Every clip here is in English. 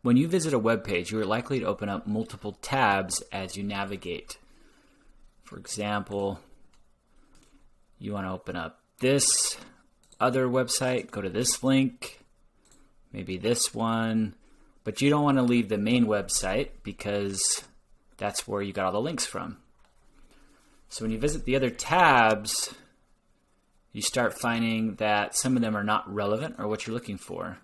When you visit a web page, you are likely to open up multiple tabs as you navigate. For example, you want to open up this other website, go to this link, maybe this one, but you don't want to leave the main website because that's where you got all the links from. So when you visit the other tabs, you start finding that some of them are not relevant or what you're looking for.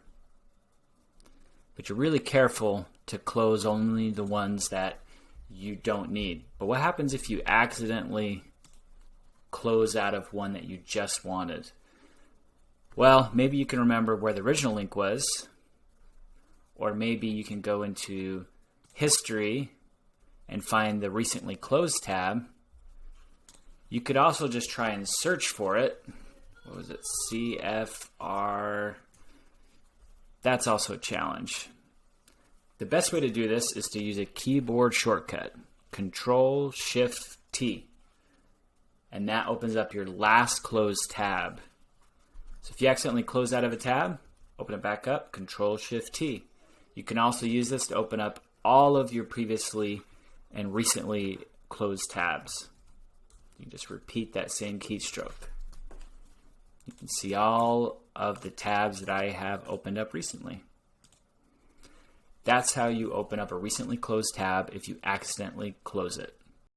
But you're really careful to close only the ones that you don't need. But what happens if you accidentally close out of one that you just wanted? Well, maybe you can remember where the original link was, or maybe you can go into history and find the recently closed tab. You could also just try and search for it. What was it? CFR. That's also a challenge. The best way to do this is to use a keyboard shortcut, Control-Shift-T. And that opens up your last closed tab. So if you accidentally close out of a tab, open it back up, Control-Shift-T. You can also use this to open up all of your previously and recently closed tabs. You can just repeat that same keystroke. You can see all of the tabs that I have opened up recently. That's how you open up a recently closed tab if you accidentally close it.